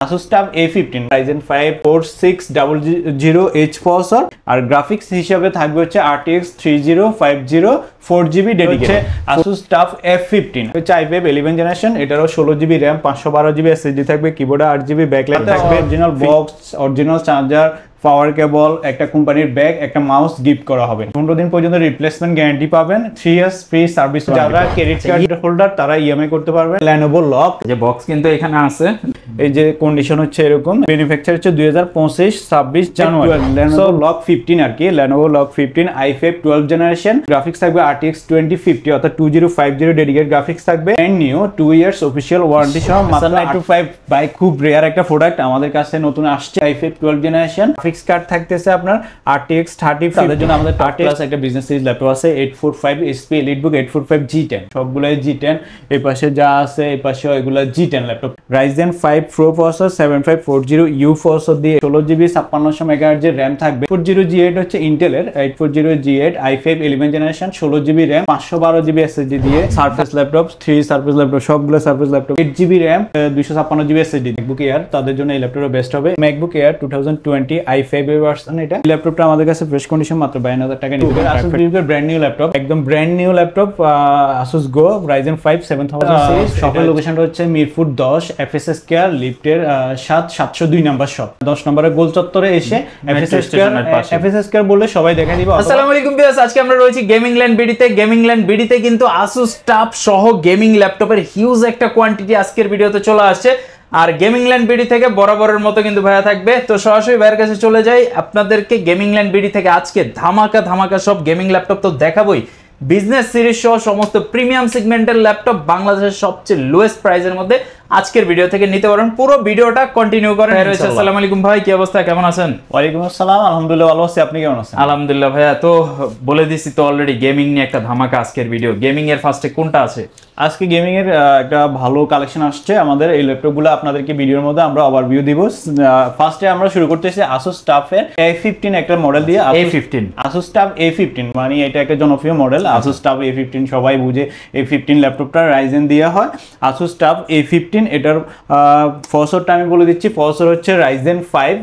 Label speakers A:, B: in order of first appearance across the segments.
A: Asus TUF A15 Ryzen 5 4600H processor আর graphics হিসেবে থাকবে হচ্ছে RTX 3050 4GB dedicated Asus TUF F15 হচ্ছে i5 11 generation, এটারও 16GB RAM 512GB SSD থাকবে, কিবোর্ডে 8GB ব্যাকলাইট থাকবে, অরিজিনাল বক্স, অরিজিনাল চার্জার, পাওয়ার কেবল, একটা কোম্পানির ব্যাগ, একটা মাউস গিফট করা হবে। 15 দিন পর্যন্ত রিপ্লেসমেন্ট গ্যারান্টি পাবেন, 3 ইয়ার্স ফ্রি সার্ভিস। যারা ক্রেডিট কার্ড হোল্ডার তারা ইএমআই করতে পারবে। Lenovo লক
B: যে বক্স কিন্তু এখানে আছে,
A: এই যে কন্ডিশন হচ্ছে এরকম, ম্যানুফ্যাকচার হচ্ছে 2025-26 জানুয়ারি। Lenovo লক 15 আর কি, Lenovo lock 15 i5 12 generation, graphics থাকবে RTX 2050 অর্থাৎ 2050 ডেডিকেটেড গ্রাফিক্স থাকবে, brand new 2 years official warranty সহ। মাত্র 925 বাই খুব রেয়ার একটা প্রোডাক্ট আমাদের কাছে নতুন আসছে, i5 12 জেনারেশন। গ্রাফিক্স কার্ড থাকতেছে আপনার RTX 3050। তাদের জন্য আমাদের টপ ক্লাস একটা বিজনেস সিরিজ ল্যাপটপ আছে 845 HP EliteBook 845 G10, সবগুলাই G10। এই পাশে যা আছে এই পাশে এগুলা G10 laptop. Ryzen 5 Pro processor 7540U processor দিয়ে 16GB 5600 MHz এর RAM থাকবে। 840G8 হচ্ছে ইন্টেলের 840G8 i5 11 generation, 16GB RAM 512GB SSD দিয়ে সারফেস ল্যাপটপ, 3 সারফেস ল্যাপটপ, সবগুলো surface laptop, 8GB RAM 256GB SSD। MacBook Air তাদের জন্য এই ল্যাপটপটা বেস্ট হবে। MacBook Air 2020 i5 ভার্সন, এটা ল্যাপটপটা আমাদের কাছে ফ্রেশ কন্ডিশন মাত্র 52000 টাকা নিতে পারবেন। Asus এর ব্র্যান্ড নিউ ল্যাপটপ, একদম brand new laptop, Asus Go Ryzen 5 7000 series. শপের লোকেশনটা হচ্ছে মিরপুর 10 FS Square লিফটের 702 নাম্বার শপ, 10 নম্বরে গোল চত্বরে এসে FS Square বললে সবাই দেখা দিবে।
B: আসসালামু আলাইকুম ভিউয়ার্স, আজকে আমরা রয়েছি গেমিং ল্যান্ড বিডিতে। গেমিং ল্যান্ড বিডিতে কিন্তু Asus TUF সহ গেমিং ল্যাপটপের হিউজ একটা কোয়ান্টিটি আজকের ভিডিওতে চলে আসছে। আর গেমিং ল্যান্ড বিডি থেকে বরাবরের মতো কিন্তু ভাইয়া থাকবে, তো সরাসরি ভাইয়ের কাছে চলে যাই। আপনাদেরকে গেমিং ল্যান্ড বিডি থেকে আজকে ধামাকা সব গেমিং ল্যাপটপ তো দেখাবোই, বিজনেস সিরিজ সহ সমস্ত প্রিমিয়াম সেগমেন্টের ল্যাপটপ বাংলাদেশের সবচেয়ে লোয়েস্ট প্রাইসের মধ্যে আজকের ভিডিও থেকে নিতে পারেন। পুরো ভিডিওটা কন্টিনিউ করেন। আসসালামু আলাইকুম ভাই, কি অবস্থা, কেমন আছেন?
A: ওয়ালাইকুম আসসালাম, আলহামদুলিল্লাহ ভালো আছি, আপনি কেমন আছেন?
B: আলহামদুলিল্লাহ ভাইয়া, তো বলে দিছি তো অলরেডি গেমিং নিয়ে একটা ধামাকা আজকের ভিডিও। গেমিং এর ফার্স্টে কোনটা আছে?
A: আজকে গেমিং এর একটা ভালো কালেকশন আসছে আমাদের। এই ল্যাপটপগুলো আপনাদেরকে ভিডিওর মধ্যে আমরা ওভারভিউ দিব। ফার্স্টে আমরা শুরু করতেছি Asus TUF এর A15 একটা মডেল দিয়ে। Asus TUF A15 মানে এটা একটা জনপ্রিয় মডেল। Asus TUF A15 সবাই বুঝে, A15 ল্যাপটপটা রাইজেন দিয়ে হয়। Asus TUF A15 এটার প্রসেসরটা আমি বলে দিচ্ছি। প্রসেসর হচ্ছে Ryzen 5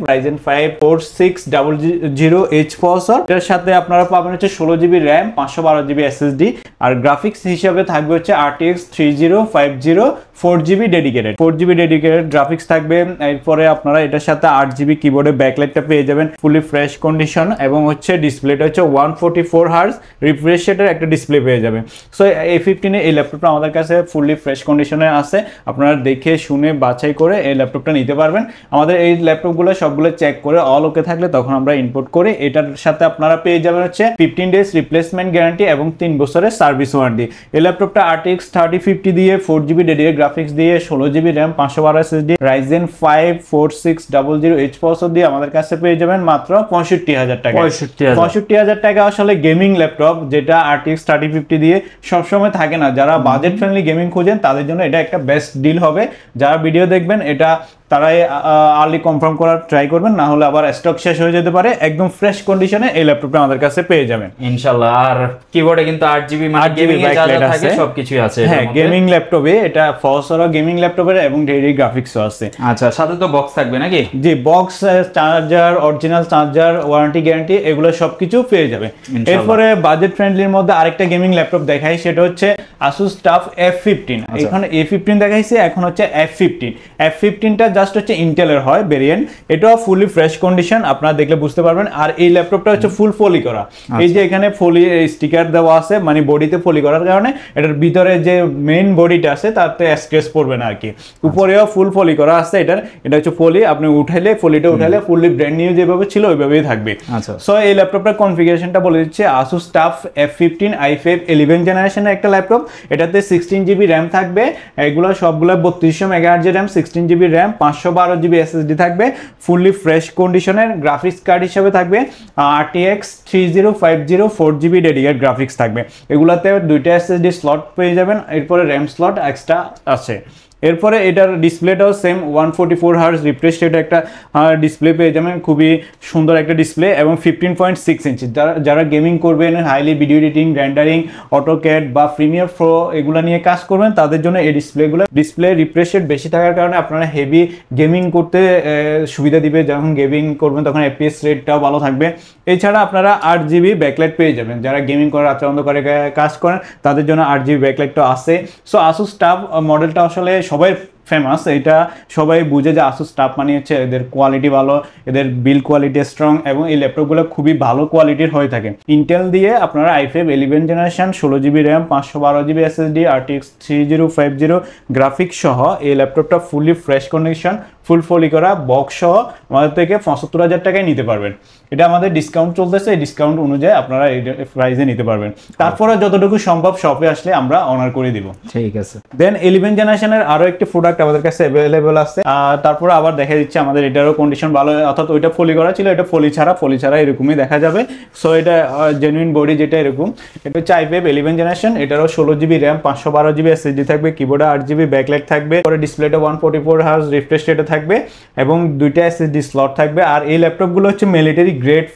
A: 4600H প্রসেসর। এটার সাথে আপনারা পাবেন হচ্ছে 16GB RAM 512GB SSD আর গ্রাফিক্স হিসাবে থাকবে হচ্ছে RTX 3050 4GB dedicated 4GB dedicated graphics থাকবে। এরপরে আপনারা এটার সাথে 8GB কিবোর্ডে ব্যাকলাইটটা পেয়ে যাবেন, ফুলি ফ্রেশ কন্ডিশন, এবং হচ্ছে ডিসপ্লেটা হচ্ছে 144 হার্জ রিফ্রেশ রেটের একটা ডিসপ্লে পেয়ে যাবেন। সো A15 এই ল্যাপটপটা আমাদের কাছে ফুলি ফ্রেশ কন্ডিশনে আছে, আপনারা দেখে শুনে বাছাই করে এই ল্যাপটপটা নিতে পারবেন। আমাদের এই ল্যাপটপগুলো সবগুলো চেক করে অল ওকে থাকলে তখন আমরা ইম্পোর্ট করি। এটার সাথে আপনারা পেয়ে যাবেন হচ্ছে 15 ডেজ রিপ্লেসমেন্ট গ্যারান্টি এবং 3 বছরের সার্ভিস ওয়ারেন্টি। এই ল্যাপটপটা RTX 3050 দিয়ে 4GB ডেডিকেটেড গ্রাফিক্স দিয়ে 16GB RAM 512 SSD Ryzen 5 4600H processor দিয়ে আমাদের কাছে পেয়ে যাবেন মাত্র 65000 টাকা। 65000 টাকা আসলে গেমিং ল্যাপটপ যেটা RTX 3050 দিয়ে সবসময় থাকে না। যারা বাজেট ফ্রেন্ডলি গেমিং খোঁজেন তাদের জন্য এটা একটা বেস্ট ডিল হবে। যারা ভিডিও দেখবেন এটা তারাই আর্লি কনফার্ম করার ট্রাই করবেন, না হলে আবার স্টক শেষ হয়ে যেতে পারে। একদম ফ্রেশ কন্ডিশনে এই ল্যাপটপটা আমাদের কাছে পেয়ে যাবেন
B: ইনশাআল্লাহ। আর কিবোর্ডে কিন্তু 8GB মানে গেমিং এর যা যা থাকে সবকিছুই আছে।
A: হ্যাঁ, গেমিং ল্যাপটপে এটা প্রসেসরও গেমিং ল্যাপটপের এবং ডেডিকেটেড গ্রাফিক্সও আছে।
B: আচ্ছা, সাথে তো বক্স থাকবে নাকি?
A: জি, box, charger, original charger, warranty guarantee এগুলো সবকিছু পেয়ে যাবে। এরপরে বাজেট ফ্রেন্ডলির মধ্যে আরেকটা গেমিং ল্যাপটপ দেখাই, সেটা হচ্ছে Asus TUF F15। এখানে A15 দেখাইছি, এখন হচ্ছে F15। F15টা জাস্ট হচ্ছে ইন্টেলের হয় ভেরিয়েন্ট, এটাও ফুলি ফ্রেশ কন্ডিশন, আপনারা দেখলে বুঝতে পারবেন। আর এই ল্যাপটপটা হচ্ছে ফুল ফলি করা। এই যে এখানে ফলি স্টিকার দেওয়া আছে, মানে বডিতে ফলি করার কারণে এটার ভিতরে যে মেইন বডিটা আছে তাতে স্ক্র্যাচ পড়বে না আর কি। উপরেও ফুল ফলি করা আছে। এটা হচ্ছে ফলি, আপনি উঠাইলে ফলিটা উঠাইলে ফুললি ব্র্যান্ড নিউ যেভাবে ছিল ওইভাবেই থাকবে। সো এই ল্যাপটপটার কনফিগারেশনটা বলে দিচ্ছে Asus TUF F15 i5 11 জেনারেশনের একটা ল্যাপটপ। এটাতে 16GB RAM থাকবে, এগুলো সবগুলো 3200 MHz RAM, 16GB RAM 512GB SSD থাকবে, ফুললি ফ্রেশ কন্ডিশনের। গ্রাফিক্স কার্ড হিসেবে থাকবে RTX 3050 4GB ডেডিকেটেড গ্রাফিক্স থাকবে। এগুলাতে দুইটা SSD স্লট পেয়ে যাবেন, এরপরে RAM স্লট এক্সট্রা আছে। এরপরে এটার ডিসপ্লেটাও সেম 144 হার্জ রিফ্রেশ রেট একটা ডিসপ্লে পেয়ে যাবেন, খুবই সুন্দর একটা ডিসপ্লে এবং 15.6 ইঞ্চি। যারা গেমিং করবেন, highly video editing, rendering, AutoCAD বা প্রিমিয়ার প্রো এগুলো নিয়ে কাজ করবেন, তাদের জন্য এই ডিসপ্লে রিফ্রেশ রেট বেশি থাকার কারণে আপনারা হেভি গেমিং করতে সুবিধা দিবে। যখন গেমিং করবেন তখন এফপিএস রেটটাও ভালো থাকবে। এছাড়া আপনারা 8GB ব্যাকলাইট পেয়ে যাবেন। যারা গেমিং করে, রাত্রে অন্ধকারে কাজ করেন, তাদের জন্য 8GB ব্যাকলাইটটা আছে। সো আসুস টাফ মডেলটা আসলে সবাই ফেমাস, এটা সবাই বুঝে যে আসুস টাফ মানে হচ্ছে এদের কোয়ালিটি ভালো, এদের বিল্ড কোয়ালিটি স্ট্রং এবং এই ল্যাপটপগুলো খুবই ভালো কোয়ালিটির হয়ে থাকে। ইন্টেল দিয়ে আপনারা i5 11 generation 16GB RAM 512GB SSD RTX 3050 graphics সহ এই ল্যাপটপটা ফুলি ফ্রেশ কন্ডিশন, ফুল ফলি করা বক্স সহ আমাদের থেকে 75,000 টাকায় নিতে পারবেন। এটা আমাদের ডিসকাউন্ট চলতেছে, এই ডিসকাউন্ট অনুযায়ী আপনারা এই প্রাইসে নিতে পারবেন। তারপরে যতটুকু সম্ভব শপে আসলে আমরা অনার করে দিব।
B: ঠিক আছে।
A: দেন 11 জেনারেশনের আরো একটি প্রোডাক্ট আমাদের কাছে অ্যাভেলেবল আছে। তারপরে আবার দেখা দিচ্ছে আমাদের এটারও কন্ডিশন ভালো, অর্থাৎ ওইটা ফলি করা ছিল, এটা ফলি ছাড়া এরকমই দেখা যাবে। সো এটা জেনুইন বডি যেটা এরকম, এটা হচ্ছে i5 11 জেনারেশন, এটারও 16GB র্যাম 512GB SSD থাকবে, কিবোর্ডে 8GB ব্যাকলাইট থাকবে, পরে ডিসপ্লেটা 144 হার্জ রিফ্রেশ রেটে থাকবে এবং দুইটা SSD স্লট থাকবে। আর এই ল্যাপটপগুলো হচ্ছে মিলিটারি গ্রেড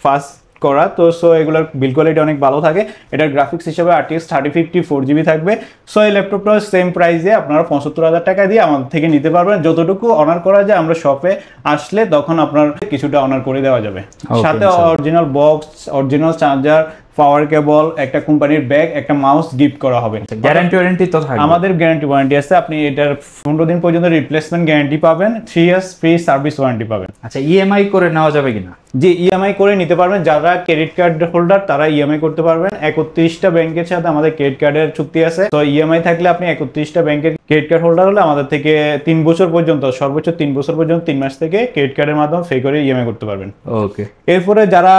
A: ফাস্ট করা, তো সো এগুলোর বিল্ড কোয়ালিটি অনেক ভালো থাকে। এটার গ্রাফিক্স হিসেবে RTX 3050 4GB থাকবে। সো এই ল্যাপটপটা সেম প্রাইসে আপনারা 75,000 টাকা দিয়ে আমাদের থেকে নিতে পারবেন। যতটুকু অনার করা যায় আমরা শপে আসলে তখন আপনার কিছুটা অনার করে দেওয়া যাবে। সাথে অরিজিনাল বক্স, অরিজিনাল চার্জার, পাওয়ার কেবল, একটা কোম্পানির ব্যাগ, একটা মাউস গিফট করা হবে।
B: গ্যারান্টি ওয়ারেন্টি তো থাকবে? আমাদের
A: গ্যারান্টি ওয়ারেন্টি আছে। আপনি এটার 15 দিন পর্যন্ত রিপ্লেসমেন্ট গ্যারান্টি পাবেন, 3 ইয়ার্স ফ্রি সার্ভিস ওয়ারেন্টি পাবেন।
B: আচ্ছা, ইএমআই করে নেওয়া যাবে কিনা?
A: জি, ইএমআই করে নিতে পারবেন। যারা ক্রেডিট কার্ড হোল্ডার তারা ইএমআই করতে পারবেন। 31টা ব্যাংকের সাথে আমাদের ক্রেডিট কার্ডের চুক্তি আছে। তো ইএমআই থাকলে আপনি 31টা ব্যাংকের ক্রেডিট কার্ড হোল্ডার হলে আমাদের থেকে 3 বছর পর্যন্ত, সর্বোচ্চ 3 বছর পর্যন্ত 3 মাস থেকে ক্রেডিট কার্ডের মাধ্যমে পে করে ইএমআই করতে পারবেন।
B: ওকে।
A: এরপরে যারা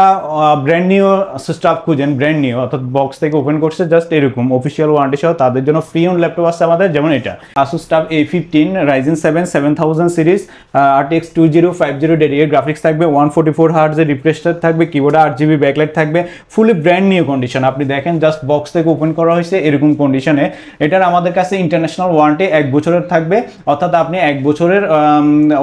A: ব্র্যান্ড নিউ স্টাফ খুঁজেন, ব্র্যান্ড নিউ অর্থাৎ বক্স থেকে ওপেন করছে জাস্ট এরকম অফিসিয়াল ওয়ারেন্টি সহ, তাদের জন্য ফ্রি অন ল্যাপটপ আছে আমাদের। যেমন এটা Asus TUF A15 Ryzen 7 7000 series RTX 2050 dedicated graphics থাকবে, 144 হার্জ এর রিফ্রেশ রেট থাকবে, কিবোর্ডে 8GB ব্যাকলাইট থাকবে, ফুলি ব্র্যান্ড নিউ কন্ডিশন। আপনি দেখেন জাস্ট বক্স থেকে ওপেন করা হয়েছে এরকম কন্ডিশনে। এটার আমাদের কাছে ইন্টারন্যাশনাল ওয়ারেন্টি 1 বছরের থাকবে, অর্থাৎ আপনি 1 বছরের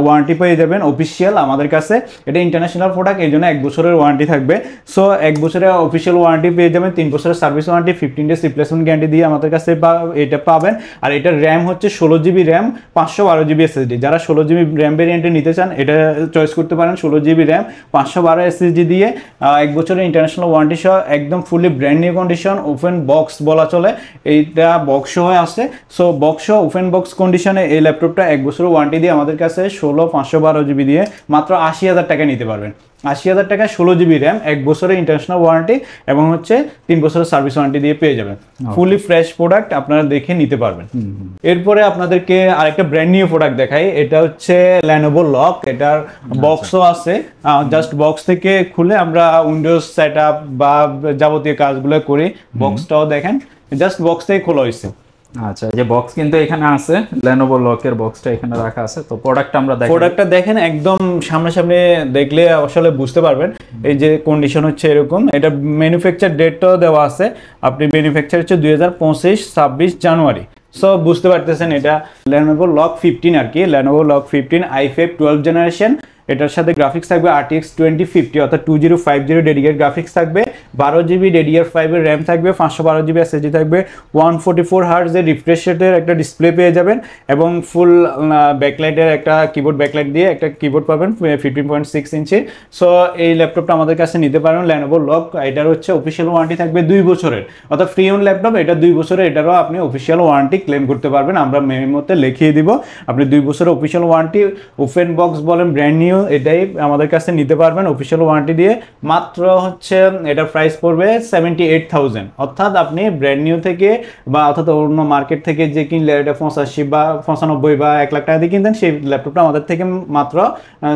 A: ওয়ারেন্টি পেয়ে যাবেন অফিসিয়াল আমাদের কাছে। এটা ইন্টারন্যাশনাল প্রোডাক্ট, এই জন্য 1 বছরের ওয়ারেন্টি থাকবে। সো 1 বছরের অফিসিয়াল ওয়ারেন্টি পেয়ে যাবেন, 3 বছরের service warranty, 15 days replacement guarantee দিয়ে আমাদের কাছে এটা পাবেন। আর এটার র্যাম হচ্ছে 16GB র্যাম 512GB SSD। যারা 16GB র্যাম ভেরিয়েন্টে নিতে চান এটা চয়েস করতে পারেন। 16GB র্যাম 512 SSD দিয়ে 1 বছরের ইন্টারন্যাশনাল ওয়ারেন্টি সহ একদম fully brand new condition, open box বলা চলে, এইটা বক্স সহ আসছে। সো বক্স সহ ওপেন বক্স কন্ডিশনে এই ল্যাপটপটা 1 বছরের ওয়ারেন্টি দিয়ে আমাদের কাছে 512GB দিয়ে মাত্র 80,000 টাকা নিতে পারবেন। 80,000 টাকা 16GB র্যাম, 1 বছরের ইন্টারন্যাশনাল ওয়ারেন্টি এবং হচ্ছে 3 বছরের সার্ভিস ওয়ারেন্টি দিয়ে পেয়ে যাবেন। ফুলি ফ্রেশ প্রোডাক্ট, আপনারা দেখে নিতে পারবেন। এরপরে আপনাদেরকে আরেকটা ব্র্যান্ড নিউ প্রোডাক্ট দেখাই। এটা হচ্ছে Lenovo লক, এটার বক্সও আছে। জাস্ট বক্স থেকে খুলে আমরা উইন্ডোজ সেটআপ বা যাবতীয় কাজগুলো করি। বক্সটাও দেখেন, জাস্ট বক্স থেকে খোলা হয়েছে।
B: আচ্ছা, এই যে বক্স কিন্তু এখানে আছে, Lenovo লকের বক্সটা এখানে রাখা আছে। তো প্রোডাক্টটা আমরা দেখেন,
A: প্রোডাক্টটা দেখেন, একদম সামনাসামনি দেখলে আসলে বুঝতে পারবেন। এই যে কন্ডিশন হচ্ছে এরকম। এটা ম্যানুফ্যাকচার ডেটটাও দেওয়া আছে, আপনি ম্যানুফ্যাকচার হচ্ছে 2025 26 জানুয়ারি। সো বুঝতে পারতেছেন এটা Lenovo লক 15 আর কি, Lenovo লক 15 i5 12 জেনারেশন। এটার সাথে গ্রাফিক্স থাকবে RTX 2050 অর্থাৎ 2050 ডেডিকেটেড গ্রাফিক্স থাকবে, 12GB DDR5 এর র্যাম থাকবে, 512GB SSD থাকবে, 144 হার্জ এর রিফ্রেশ রেটের একটা ডিসপ্লে পেয়ে যাবেন এবং ফুল ব্যাকলাইটের একটা কিবোর্ড ব্যাকলাইট দিয়ে একটা কিবোর্ড পাবেন 15.6 ইঞ্চি। সো এই ল্যাপটপটা আমাদের কাছে নিতে পারেন Lenovo লক। এটার হচ্ছে অফিসিয়াল ওয়ারেন্টি থাকবে 2 বছরের, অর্থাৎ ফ্রি অন ল্যাপটপ। এটা 2 বছরের, এটারও আপনি অফিসিয়াল ওয়ারেন্টি ক্লেম করতে পারবেন। আমরা মেমোতে লিখিয়ে দিব, আপনি 2 বছরের অফিসিয়াল ওয়ারেন্টি, ওপেন বক্স বলেন, ব্র্যান্ড নিউ, এটাই আমাদের কাছে নিতে পারবেন অফিসিয়াল ওয়ারেন্টি দিয়ে। মাত্র হচ্ছে এটার প্রাইস পড়বে 78,000, অর্থাৎ আপনি ব্র্যান্ড নিউ থেকে বা অর্থাৎ অন্য মার্কেট থেকে যে কিনলে এটা 85 বা 95 বা 1 লাখ টাকা দিয়ে কিনতেন, সেই ল্যাপটপটা আমাদের থেকে মাত্র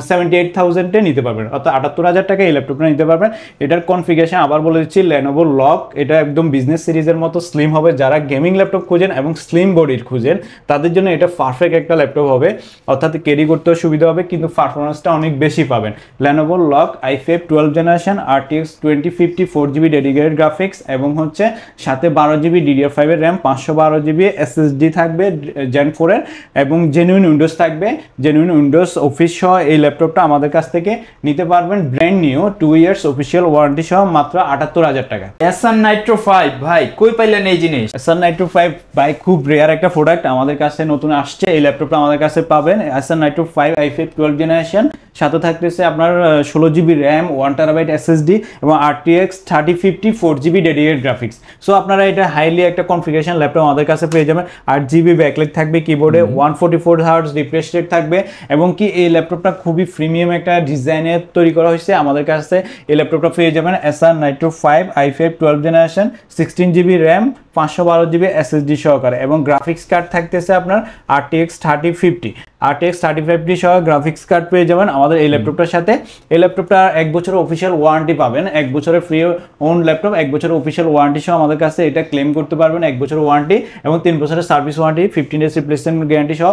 A: 78,000-এ নিতে পারবেন, অর্থাৎ 78,000 টাকা এই ল্যাপটপটা নিতে পারবেন। এটার কনফিগারেশন আবার বলে দিচ্ছি, Lenovo লক, এটা একদম বিজনেস সিরিজের মতো স্লিম হবে। যারা গেমিং ল্যাপটপ খুঁজেন এবং স্লিম বডির খুঁজেন তাদের জন্য এটা পারফেক্ট একটা ল্যাপটপ হবে, অর্থাৎ ক্যারি করতেও সুবিধা হবে কিন্তু পারফরমেন্সটা অনেক বেশি পাবেন। Lenovo lock i5 12 generation RTX 2050 3050 4GB dedicated graphics এবং হচ্ছে সাথে 12GB DDR5 এর র্যাম, 512GB SSD থাকবে জেন 4 এর এবং জেনুইন উইন্ডোজ থাকবে। জেনুইন উইন্ডোজ অফিস সহ এই ল্যাপটপটা আমাদের কাছ থেকে নিতে পারবেন brand new 2 years official warranty সহ মাত্র 78,000 টাকা।
B: Acer Nitro 5 ভাই কই পাইলেন এই জিনিস?
A: Acer Nitro 5 ভাই খুব রেয়ার একটা প্রোডাক্ট, আমাদের কাছে নতুন আসছে। এই ল্যাপটপটা আমাদের কাছে পাবেন Acer Nitro 5 i5 12 জেনারেশন, সাথে থাকতেছে আপনার 16GB র্যাম, 1TB SSD এবং RTX 3050 4GB dedicated graphics. So আপনারা এটা হাইলি একটা কনফিগারেশন ল্যাপটপ আমাদের কাছে পেয়ে যাবেন। 8GB ব্যাকলাইট থাকবে কিবোর্ডে, 144 Hz রিফ্রেশ রেট থাকবে এবং কি এই ল্যাপটপটা খুবই প্রিমিয়াম একটা ডিজাইনে তৈরি করা হয়েছে। আমাদের কাছে এই ল্যাপটপটা পেয়ে যাবেন Acer Nitro 5 i5 12 generation, 16GB RAM, 512GB SSD সহকারে এবং গ্রাফিক্স কার্ড থাকতেছে আপনার RTX 3050 সহ গ্রাফিক্স কার্ড পেয়ে যাবেন আমাদের এই ল্যাপটপটার সাথে। এই ল্যাপটপটা 1 বছরের অফিসিয়াল ওয়ারেন্টি পাবেন, 1 বছরের ফ্রি ওন ল্যাপটপ, 1 বছরের অফিসিয়াল ওয়ারেন্টি সহ আমাদের কাছে এটা ক্লেম করতে পারবেন। 1 বছরের ওয়ারেন্টি এবং 3 বছরের service warranty, 15 days replacement guarantee সহ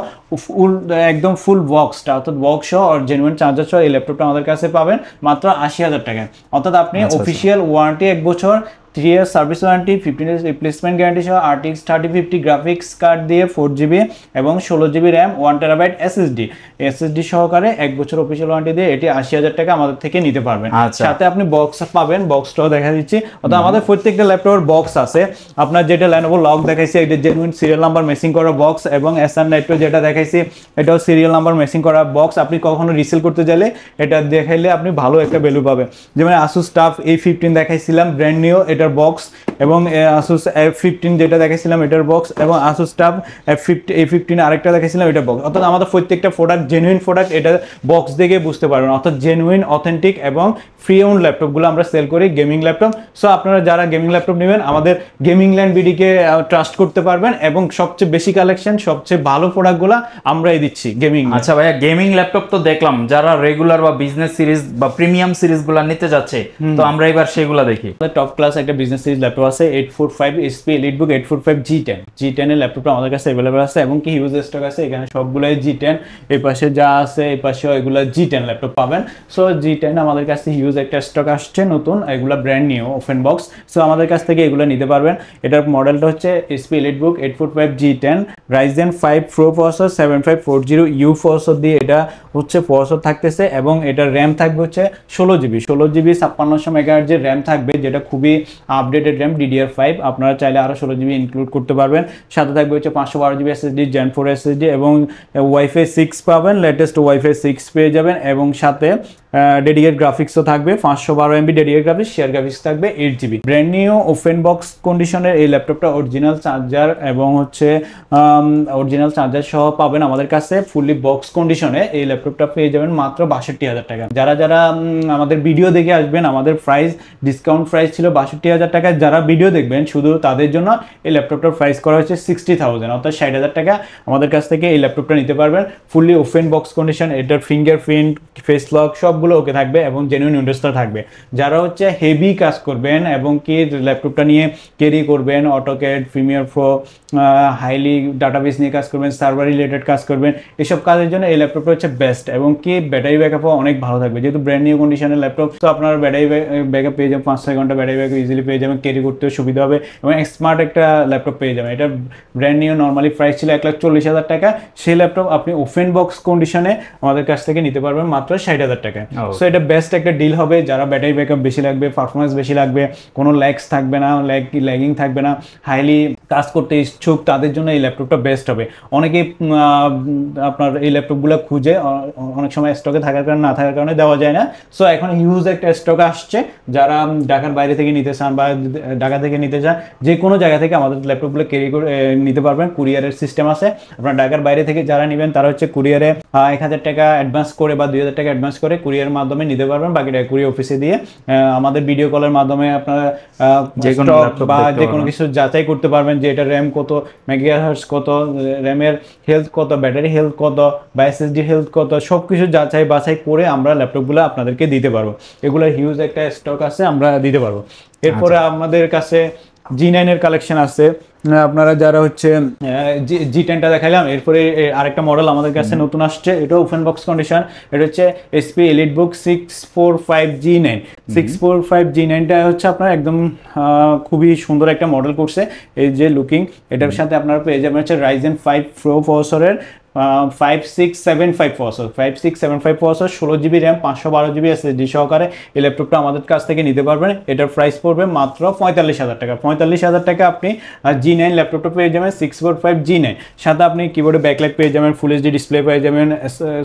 A: একদম ফুল বক্সটা, অর্থাৎ বক্স সহ আর জেনুইন চার্জার সহ এই ল্যাপটপটা আমাদের কাছে পাবেন মাত্র 80,000 টাকায়। অর্থাৎ আপনি অফিসিয়াল ওয়ারেন্টি 1 বছর, 3 year service warranty, 15 days replacement guarantee সহ RTX 3050 গ্রাফিক্স কার্ড দিয়ে 4GB এবং 16GB র্যাম, 1TB SSD সহকারে 1 বছর অফিসিয়াল ওয়ারেন্টি দিয়ে এটি 80,000 টাকা আমাদের থেকে নিতে পারবেন। সাথে আপনি বক্স পাবেন, বক্সটাও দেখা দিচ্ছি। অর্থাৎ আমাদের প্রত্যেকটা ল্যাপটপের বক্স আছে। আপনার যেটা Lenovo লক দেখাইছি এটা জেনুইন সিরিয়াল নাম্বার মেসিং করা বক্স এবং Acer Nitro যেটা দেখাইছি এটাও সিরিয়াল নাম্বার মেসিং করা বক্স। আপনি কখনো রিসেল করতে চাইলে এটা দেখাইলে আপনি ভালো একটা ভ্যালু পাবেন। যেমন Asus TUF A15 দেখাইছিলাম ব্র্যান্ড নিউ এটার বক্স, এবং Asus F15 যেটা দেখাইছিলাম এটার বক্স, এবং Asus TUF A15 আরেকটা দেখাইছিলাম এটা বক্স। অর্থাৎ আমাদের প্রত্যেকটা প্রোডাক্ট জেনুইন প্রোডাক্ট, এটা বক্স দেখে বুঝতে পারবেন। অর্থাৎ জেনুইন অথেন্টিক এবং ফ্রি ওন ল্যাপটপগুলো আমরা সেল করি, গেমিং ল্যাপটপ। সো আপনারা যারা গেমিং ল্যাপটপ নেবেন আমাদের গেমিং ল্যান্ড বিডিকে ট্রাস্ট করতে পারবেন এবং সবচেয়ে বেশি কালেকশন, সবচেয়ে ভালো প্রোডাক্টগুলো আমরাই দিচ্ছি গেমিং।
B: আচ্ছা ভাইয়া, গেমিং ল্যাপটপ তো দেখলাম, যারা রেগুলার বা বিজনেস সিরিজ বা প্রিমিয়াম সিরিজগুলো নিতে যাচ্ছে তো আমরা এবার সেগুলো দেখি।
A: টপ ক্লাস একটা বিজনেস সিরিজ ল্যাপটপ আছে 845 HP EliteBook 845 G10 এর ল্যাপটপটা আমাদের কাছে अवेलेबल আছে এবং কি হিউজ স্টক আছে। এখানে সবগুলাই G10, এই পাশে যা আছে এই পাশেও এগুলা G10 ল্যাপটপ পাবেন। সো G10 আমাদের কাছে হিউজ একটা স্টক আসছে নতুন, এগুলা brand new open box. So আমাদের কাছ থেকে এগুলো নিতে পারবেন। এটার মডেলটা হচ্ছে HP EliteBook 845 G10 Ryzen 5 Pro processor 7540U processor দিয়ে এটা হচ্ছে প্রসেসর থাকতেছে এবং এটার র্যাম থাকবে হচ্ছে 16GB 5600 MHz এর র্যাম থাকবে, যেটা খুবই আপডেটেড র্যাম DDR5। আপনারা চাইলে আরো 16GB ইনক্লুড করতে পারবেন। সাথে থাকবে হচ্ছে 512GB SSD Gen 4 SSD এবং Wi-Fi 6 পাবেন, লেটেস্ট Wi-Fi 6 পেয়ে যাবেন এবং সাথে ডেডিকেটেড গ্রাফিক্সও থাকবে, 512MB dedicated graphics, share graphics থাকবে 8GB। Brand new open box কন্ডিশনের এই ল্যাপটপটা অরিজিনাল চার্জার এবং হচ্ছে অরিজিনাল চার্জার সহ পাবেন আমাদের কাছে ফুললি বক্স কন্ডিশনে। এই ল্যাপটপটা পেয়ে যাবেন মাত্র 62,000 টাকা। যারা যারা আমাদের ভিডিও দেখে আসবেন, আমাদের প্রাইস ডিসকাউন্ট প্রাইস ছিল 62,000 টাকা। যারা ভিডিও দেখবেন শুধু তাদের জন্য এই ল্যাপটপটার প্রাইস করা হচ্ছে 60,000, অর্থাৎ 60,000 টাকা আমাদের কাছ থেকে এই ল্যাপটপটা নিতে পারবেন ফুললি ওপেন বক্স কন্ডিশন। এটার ফিঙ্গারপ্রিন্ট, ফেস লক সবগুলো ওকে থাকবে এবং জেনুইন উইন্ডোজটা থাকবে। যারা হচ্ছে হেভি কাজ করবেন এবং কি ল্যাপটপটা নিয়ে ক্যারি করবেন, AutoCAD, Premiere Pro, highly database নিয়ে কাজ করবেন, সার্ভার রিলেটেড কাজ করবেন, এসব কাজের জন্য এই ল্যাপটপটা হচ্ছে বেস্ট এবং কি ব্যাটারি ব্যাকআপও অনেক ভালো থাকবে। যেহেতু ব্র্যান্ড নিউ কন্ডিশনের ল্যাপটপ, তো আপনারা ব্যাটারি ব্যাকআপ পেয়ে যাবেন, 5-6 ঘন্টা ব্যাটারি ব্যাকআপ ইজিলি পেয়ে যাবেন, ক্যারি করতেও সুবিধা হবে এবং স্মার্ট একটা ল্যাপটপ পেয়ে যাবেন। এটা ব্র্যান্ড নিউ নর্মালি প্রাইস ছিল 1,40,000 টাকা, সেই ল্যাপটপ আপনি ওপেন বক্স কন্ডিশনে আমাদের কাছ থেকে নিতে পারবেন মাত্র 60,000 টাকায়। সো এটা বেস্ট একটা ডিল হবে। যারা ব্যাটারি ব্যাকআপ বেশি লাগবে, পারফরমেন্স বেশি লাগবে, কোনো ল্যাগস থাকবে না, ল্যাগিং থাকবে না, হাইলি কাজ করতে ইচ্ছুক, তাদের জন্য এই ল্যাপটপটা বেস্ট হবে। অনেকেই আপনার এই ল্যাপটপগুলো খুঁজে অনেক সময় স্টকে থাকার কারণে না থাকার কারণে দেওয়া যায় না। সো এখন হিউজ একটা স্টক আসছে, যারা ঢাকার বাইরে থেকে নিতে চান বা ঢাকা থেকে নিতে চান, যে কোনো জায়গা থেকে আমাদের ল্যাপটপগুলো ক্যারি করে নিতে পারবেন। কুরিয়ারের সিস্টেম আছে। আপনার ঢাকার বাইরে থেকে যারা নেবেন তারা হচ্ছে কুরিয়ারে 1,000 টাকা অ্যাডভান্স করে বা 2,000 টাকা অ্যাডভান্স করে কুরিয়ার মাধ্যমে নিতে পারবেন। বাকিটা কুরিয়ার অফিসে দিয়ে আমাদের ভিডিও কলের মাধ্যমে আপনারা যে কোনো কিছু যাচাই করতে পারবেন যে এটা র্যাম কত, মেগাহার্টজ কত, র্যামের হেলথ কত, ব্যাটারি হেলথ কত বা SSD হেলথ কত, সব কিছু যাচাই বাছাই করে আমরা ল্যাপটপগুলো আপনাদেরকে দিতে পারবো। এগুলোর হিউজ একটা স্টক আছে, আমরা দিতে পারবো। এরপরে আমাদের কাছে G9 এর কালেকশন আছে। আপনারা যারা হচ্ছে G10টা দেখাইলাম, এরপরে আরেকটা মডেল আমাদের কাছে নতুন আসছে, এটা ওপেন বক্স কন্ডিশন। এটা হচ্ছে HP EliteBook 645G9। 645G9টা হচ্ছে আপনার একদম খুবই সুন্দর একটা মডেল করছে। এই যে লুকিং, এটার সাথে আপনারা পেয়ে যাবেন হচ্ছে Ryzen 5 Pro প্রসেসরের 5675 processor, 5675 processor, 16GB RAM, 512GB SSD সহকারে এই ল্যাপটপটা আমাদের কাছ থেকে নিতে পারবেন। এটার প্রাইস পড়বে মাত্র 45,000 টাকা। 45,000 টাকা আপনি G9 ল্যাপটপটা পেয়ে যাবেন 645G9। সাথে আপনি কিবোর্ডে ব্যাকলাইট পেয়ে যাবেন, ফুল এইচডি ডিসপ্লে পেয়ে যাবেন,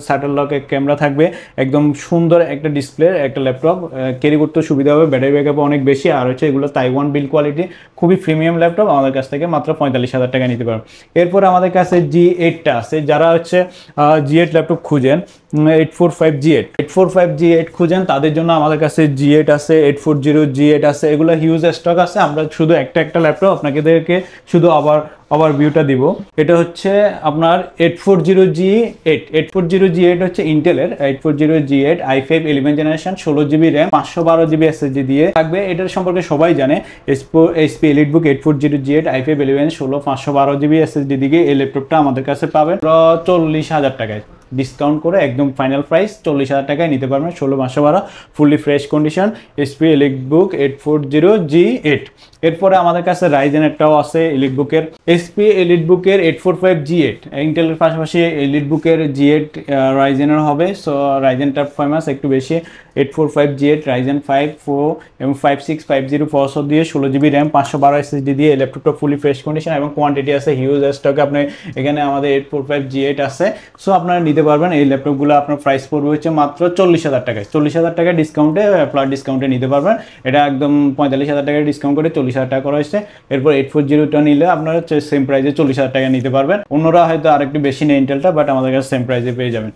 A: শাটার লক ক্যামেরা থাকবে, একদম সুন্দর একটা ডিসপ্লে একটা ল্যাপটপ, ক্যারি করতে সুবিধা হবে, ব্যাটারি ব্যাকআপ অনেক বেশি। আর হচ্ছে এগুলো তাইওয়ান বিল্ড কোয়ালিটি, খুবই প্রিমিয়াম ল্যাপটপ, আমাদের কাছ থেকে মাত্র 45,000 টাকা নিতে পারবেন। এরপর আমাদের কাছে G8টা আছে। যারা হচ্ছে G8 ল্যাপটপ খুঁজেন, 845G8 খুঁজেন, তাদের জন্য আমাদের কাছে G8 আছে, 840G8 আছে, এগুলো হিউজ স্টক আছে। আমরা শুধু একটা ল্যাপটপ আপনাদেরকে শুধু ওভারভিউটা দিব। এটা হচ্ছে আপনার 840G8 হচ্ছে ইন্টেলের 840G8 i5 11 generation, 16GB RAM, 512GB SSD দিয়ে থাকবে। এটার সম্পর্কে সবাই জানে। HP EliteBook 840G8 i5 11 16 512GB SSD দিয়ে এই ল্যাপটপটা আমাদের কাছে পাবেন 40,000 টাকায়, ডিসকাউন্ট করে একদম ফাইনাল প্রাইস 40,000 টাকায় নিতে পারবেন। 16 512 fully fresh condition HP EliteBook 840G8। এরপরে আমাদের কাছে রাইজেন একটাও আছে EliteBook-এর, HP EliteBook-এর 845G8, ইন্টেলের পাশাপাশি EliteBook-এর G8 রাইজেনের হবে। সো রাইজেনটা ফেমাস একটু বেশি। 845G8 Ryzen 5 Pro এবং 5650 প্রসেসর দিয়ে 16GB RAM 512 SSD দিয়ে এই ল্যাপটপটা ফুলি ফ্রেশ কন্ডিশন এবং কোয়ান্টিটি আছে হিউজ স্টকে। আপনি এখানে আমাদের 845G8 আছে। সো আপনারা নিতে পারবেন। এই ল্যাপটপগুলো আপনার প্রাইস পড়বে হচ্ছে মাত্র 40,000 টাকায়। 40,000 টাকা ডিসকাউন্টে, ফ্ল্যাট ডিসকাউন্টে নিতে পারবেন। এটা একদম 45,000 টাকা ডিসকাউন্ট করে 40,000 টাকা করা হয়েছে। এরপর 840টা নিলে আপনারা সেম প্রাইসে 40,000 টাকা নিতে পারবেন। অন্যরা হয়তো আরেকটু বেশি নেই ইন্টেলটা, বাট আমাদের কাছে সেম প্রাইসে পেয়ে যাবেন।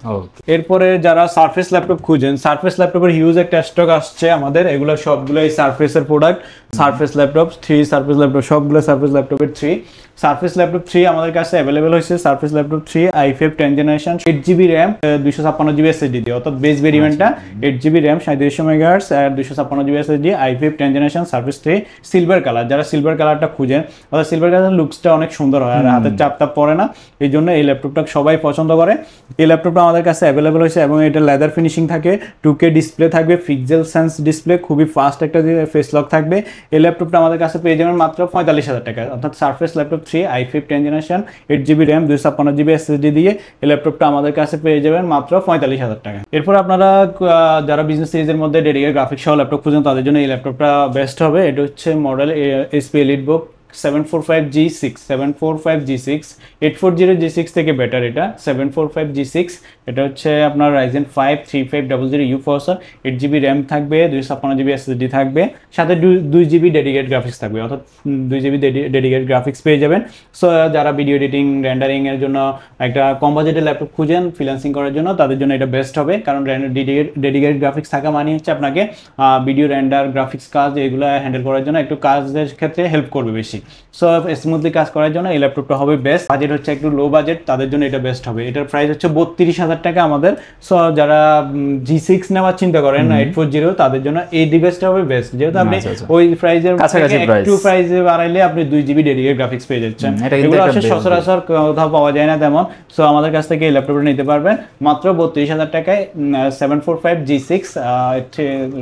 A: এরপরে যারা সারফেস ল্যাপটপ খুঁজেন, সারফেস ল্যাপটপের হিউজ একটা স্টক আসছে আমাদের। এগুলো সবগুলোই সারফেসের product. Surface laptop 3, surface laptop সবগুলো সারফেস ল্যাপটপের 3। সারফেস ল্যাপটপ 3 আমাদের কাছে অ্যাভেলেবেল হয়েছে। Surface laptop 3 i5 10 generation, 8GB RAM, 256GB SSD দিয়ে, অর্থাৎ বেস ভেরিয়েন্টটা 8GB RAM 3700 MHz আর 256GB SSD, i5 10 generation, surface 3, silver colour. যারা সিলভার কালারটা খুঁজেন, অর্থাৎ সিলভার কালার লুকসটা অনেক সুন্দর হয় আর হাতের চাপ তাপ পড়ে না, এই জন্য এই ল্যাপটপটা সবাই পছন্দ করে। এই ল্যাপটপটা আমাদের কাছে অ্যাভেলেবেল হয়েছে এবং এটা লেদার ফিনিশিং থাকে, 2K ডিসপ্লে থাকবে, পিক্সেল সেন্স ডিসপ্লে, খুবই ফাস্ট একটা ফেস লক থাকবে। এই ল্যাপটপটা আমাদের কাছে পেয়ে যাবেন মাত্র 45,000 টাকা, অর্থাৎ surface laptop 3 i5 10 generation, 8GB RAM 256GB SSD দিয়ে এই ল্যাপটপটা আমাদের কাছে পেয়ে যাবেন মাত্র 45,000 টাকা। এরপর আপনারা যারা বিজনেস সিরিজের মধ্যে ডেডিকেটেড গ্রাফিক্স সহ ল্যাপটপ খুঁজেন, তাদের জন্য এই ল্যাপটপটা বেস্ট হবে। এটা হচ্ছে model HP EliteBook 745G6, 840G6 থেকে বেটার। এটা 745G6, এটা হচ্ছে আপনার Ryzen 5 3500U processor, 8GB RAM থাকবে, 256GB SSD থাকবে, সাথে 2GB ডেডিকেটেড গ্রাফিক্স থাকবে, অর্থাৎ 2GB ডেডিকেটেড গ্রাফিক্স পেয়ে যাবেন। সো যারা ভিডিও এডিটিং রেন্ডারিং এর জন্য একটা কম বাজেটের ল্যাপটপ খুঁজেন ফ্রিল্যান্সিং করার জন্য, তাদের জন্য এটা বেস্ট হবে। কারণ ডেডিকেটেড গ্রাফিক্স থাকা মানে হচ্ছে আপনাকে ভিডিও রেন্ডার গ্রাফিক্স কাজ এগুলো হ্যান্ডেল করার জন্য একটু কাজের ক্ষেত্রে হেল্প করবে বেশি। সো স্মুথলি কাজ করার জন্য এই ল্যাপটপটা হবে বেস্ট। বাজেট হচ্ছে একটু লো বাজেট, তাদের জন্য এটা বেস্ট হবে। এটার প্রাইস হচ্ছে 32,000 টাকা আমাদের। সো যারা G6 নেওয়ার চিন্তা করেন 840, তাদের জন্য এই ডিভাইসটা হবে বেস্ট, যেহেতু আপনি ওই প্রাইসের একটু প্রাইসে বাড়াইলে আপনি 2GB ডেডিকেটেড গ্রাফিক্স পেয়ে যাচ্ছেন। এগুলো আসলে সচরাচর কোথাও পাওয়া যায় না তেমন। সো আমাদের কাছ থেকে এই ল্যাপটপটা নিতে পারবেন মাত্র 32,000 টাকায়। 745G6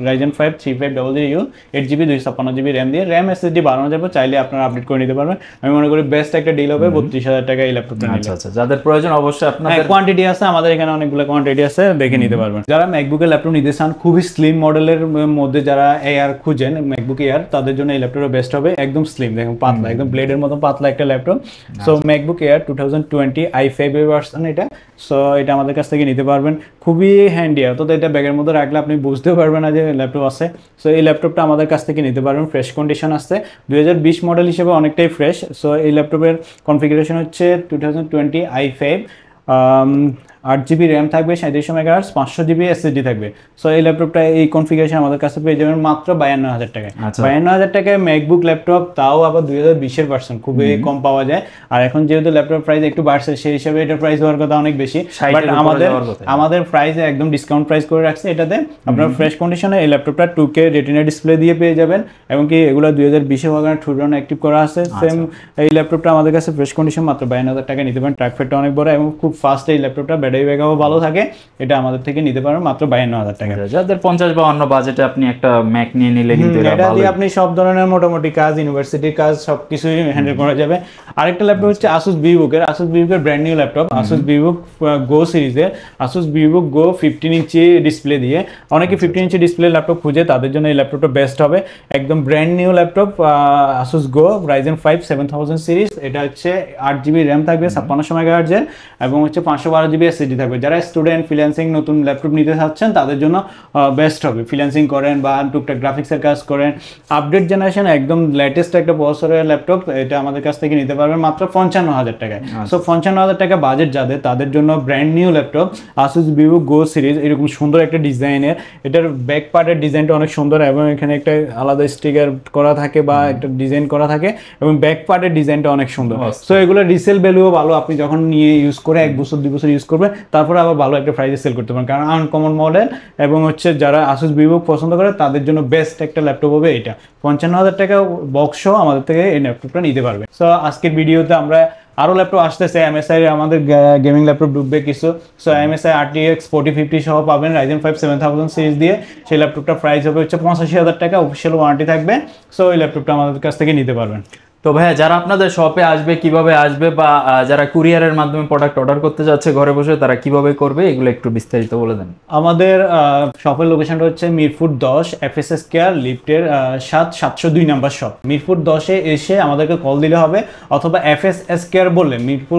A: Ryzen 5 3500U, 8GB 256GB RAM দিয়ে, RAM SSD বাড়ানো যাবে, চাইলে আপনারা আপডেট করে নিতে পারবেন। আমি মনে করি বেস্ট একটা ডিল হবে 32,000 টাকা এই ল্যাপটপটা নিলে।
B: আচ্ছা, যাদের প্রয়োজন অবশ্যই আপনাদের
A: কোয়ান্টিটি আছে, আমাদের এখানে অনেকগুলো কোয়ান্টিটি আছে, দেখে নিতে পারবেন। যারা ম্যাকবুকের ল্যাপটপ নিতে চান খুবই স্লিম মডেলের মধ্যে, যারা এয়ার খুঁজেন ম্যাকবুক এয়ার, তাদের জন্য এই ল্যাপটপটা বেস্ট হবে। একদম স্লিম, দেখুন পাতলা, একদম ব্লেডের মতো পাতলা একটা laptop. So MacBook air 2020 i5 এর ভার্সন এটা। সো এটা আমাদের কাছ থেকে নিতে পারবেন, খুবই হ্যান্ডি, অর্থাৎ এটা ব্যাগের মধ্যে রাখলে আপনি বুঝতেও পারবেন না যে ল্যাপটপ আছে। সো এই ল্যাপটপটা আমাদের কাছ থেকে নিতে পারবেন, ফ্রেশ কন্ডিশন আছে, 2020 মডেল হিসেবে অনেকটাই ফ্রেশ। সো এই ল্যাপটপের কনফিগারেশন হচ্ছে 2020 i5 8GB র্যাম থাকবে, 3700 মেগাহার্টজ, 500GB SSD থাকবে। সো এই ল্যাপটপটা এই কনফিগারেশন আমাদের কাছে পেয়ে যাবেন মাত্র 52,000 টাকায়। 52,000 টাকায় ম্যাকবুক ল্যাপটপ, তাও আবার 2020-এর ভার্সন, খুবই কম পাওয়া যায়। আর এখন যেহেতু ল্যাপটপ প্রাইস একটু বাড়ছে, সেই হিসাবে এটার প্রাইস হওয়ার কথা অনেক বেশি, বাট আমাদের প্রাইসে একদম ডিসকাউন্ট প্রাইস করে রাখছে। এটাতে আপনার ফ্রেশ কন্ডিশনে এই ল্যাপটপটা 2K রেটিনা ডিসপ্লে দিয়ে পেয়ে যাবেন, এবং কি এগুলো 2020-এ ওখানে ট্রুডন অ্যাক্টিভ করা আছে। সেম এই ল্যাপটপটা আমাদের কাছে ফ্রেশ কন্ডিশন মাত্র 52,000 টাকা নিতে পারেন। ট্র্যাকপ্যাডটা অনেক বড় এবং খুব ফাস্ট এই ল্যাপটপটা, ব্যাটারি ব্যাকআপও ভালো থাকে। এটা আমাদের থেকে নিতে পারেন মাত্র 52,000 টাকা।
B: যাদের 50 বা অন্য বাজেটে আপনি একটা ম্যাক নিয়ে নিলে কিন্তু
A: এটা দিয়ে আপনি সব ধরনের মোটামুটি কাজ, ইউনিভার্সিটির কাজ সবকিছুই হ্যান্ডেল করা যাবে। আরেকটা ল্যাপটপ হচ্ছে Asus VivoBook এর brand new laptop, Asus VivoBook Go সিরিজের, Asus VivoBook Go 15 inch display দিয়ে। অনেকে 15 ইঞ্চি ডিসপ্লে ল্যাপটপ খুঁজে, তাদের জন্য এই ল্যাপটপটা বেস্ট হবে। একদম brand new laptop, Asus Go Ryzen 5 7000 series. এটা হচ্ছে 8GB র্যাম থাকবে, 5600 মেগাহার্টজের, এবং হচ্ছে 512GB SSD থাকবে। যারা স্টুডেন্ট ফ্রিল্যান্সিং নতুন ল্যাপটপ নিতে চাচ্ছেন তাদের জন্য বেস্ট হবে। ফ্রিল্যান্সিং করেন বা টুকটাক গ্রাফিক্সের কাজ করেন, আপডেট জেনারেশন একদম লেটেস্ট একটা প্রসেসরের ল্যাপটপ, এটা আমাদের কাছ থেকে নিতে পারবেন মাত্র 55,000 টাকায়। সো 55,000 টাকা বাজেট যাদের, তাদের জন্য brand new laptop Asus VivoBook Go series. এরকম সুন্দর একটা ডিজাইনের, এটার ব্যাক পার্টের ডিজাইনটা অনেক সুন্দর, এবং এখানে একটা আলাদা স্টিকার করা থাকে বা একটা ডিজাইন করা থাকে, এবং ব্যাক পার্টের ডিজাইনটা অনেক সুন্দর। সো এগুলো রিসেল ভ্যালুও ভালো, আপনি যখন নিয়ে ইউজ করে 1 বছর 2 বছর ইউজ করবেন, তারপরে আবার ভালো একটা প্রাইসে সেল করতে পারেন, কারণ আনকমন মডেল, এবং হচ্ছে যারা Asus VivoBook পছন্দ করে তাদের জন্য বেস্ট একটা ল্যাপটপ হবে এটা। 55,000 টাকা বক্স সহ আমাদের থেকে এই ল্যাপটপটা নিতে পারবে। সো আজকের ভিডিওতে আমরা আরও ল্যাপটপ আসতেছে, MSI আমাদের গেমিং ল্যাপটপ ঢুকবে কিছু। সো MSI RTX 4050 সহ পাবেন Ryzen 5 7000 সিরিজ দিয়ে। সেই ল্যাপটপটা প্রাইস হবে হচ্ছে 85,000 টাকা, অফিসিয়াল ওয়ারেন্টি থাকবে। সো এই ল্যাপটপটা আমাদের কাছ থেকে নিতে পারবেন।
B: তো ভাইয়া, যারা আপনাদের শপে আসবে কিভাবে আসবে, বা যারা কুরিয়ারের মাধ্যমে প্রোডাক্ট অর্ডার করতে যাচ্ছে ঘরে বসে, তারা কিভাবে করবে, এগুলো একটু বিস্তারিত বলে দেন।
A: আমাদের শপের লোকেশনটা হচ্ছে মিরপুর 10 FSS কেয়ার লিফটের 702 নাম্বার শপ। মিরপুর 10-এ এসে আমাদেরকে কল দিলে হবে, অথবা FSS কেয়ার বললে মিরপুর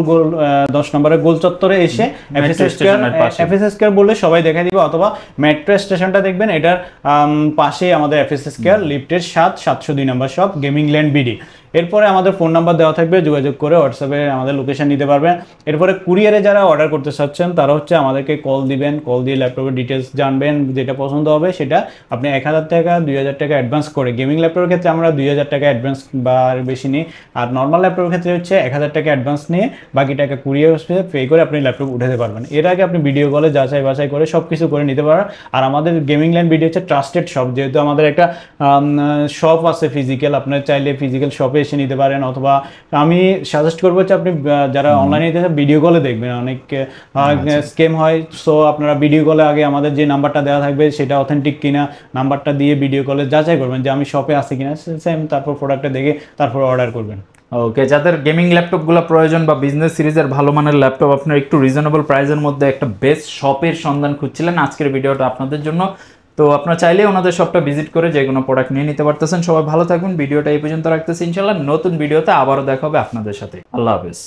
A: 10 নম্বরের গোল চত্বরে এসে FSS কেয়ার বললে সবাই দেখা দিবে, অথবা মেট্রো স্টেশনটা দেখবেন, এটার পাশেই আমাদের FSS কেয়ার লিফটের 702 number shop, gaming land BD. এরপরে আমাদের ফোন নাম্বার দেওয়া থাকবে, যোগাযোগ করে হোয়াটসঅ্যাপে আমাদের লোকেশন নিতে পারবেন। এরপরে কুরিয়ারে যারা অর্ডার করতে চাচ্ছেন তারা হচ্ছে আমাদেরকে কল দিবেন, কল দিয়ে ল্যাপটপের ডিটেলস জানবেন, যেটা পছন্দ হবে সেটা আপনি 1000 টাকা 2000 টাকা অ্যাডভান্স করে, গেমিং ল্যাপটপের ক্ষেত্রে আমরা 2000 টাকা অ্যাডভান্স বা আর বেশি নিই, আর নর্মাল ল্যাপটপের ক্ষেত্রে হচ্ছে 1000 টাকা অ্যাডভান্স নিয়ে বাকি টাকা কুরিয়ার পে করে আপনি ল্যাপটপ উঠাতে পারবেন। এর আগে আপনি ভিডিও কলে যাচাই বাছাই করে সব কিছু করে নিতে পারেন। আর আমাদের গেমিং ল্যান্ড ভিডিও হচ্ছে ট্রাস্টেড শপ, যেহেতু আমাদের একটা শপ আছে ফিজিক্যাল, আপনার চাইলে ফিজিক্যাল শপে এসে নিতে পারেন, অথবা আমি সাজেস্ট করবো যে আপনি যারা অনলাইনে ভিডিও কলে দেখবেন, অনেক স্ক্যাম হয়। সো আপনারা ভিডিও কলে আগে আমাদের যে নাম্বারটা দেওয়া থাকবে সেটা অথেন্টিক কিনা, নাম্বারটা দিয়ে ভিডিও কলে যাচাই করবেন যে আমি শপে আছি কিনা, সেম তারপর প্রোডাক্টটা দেখে তারপর অর্ডার করবেন।
B: ওকে, যাদের গেমিং ল্যাপটপগুলো প্রয়োজন বা বিজনেস সিরিজের ভালো মানের ল্যাপটপ, আপনার একটু রিজনেবল প্রাইসের মধ্যে একটা বেস্ট শপের সন্ধান খুঁজছিলেন, আজকের ভিডিওটা আপনাদের জন্য। তো আপনারা চাইলে ওনাদের শপটা ভিজিট করে যে কোনো প্রোডাক্ট নিয়ে নিতে পারতেছেন। সবাই ভালো থাকবেন, ভিডিওটা এই পর্যন্ত রাখতেছি। ইনশাআল্লাহ নতুন ভিডিওতে আবারও দেখা হবে আপনাদের সাথে। আল্লাহ হাফেজ।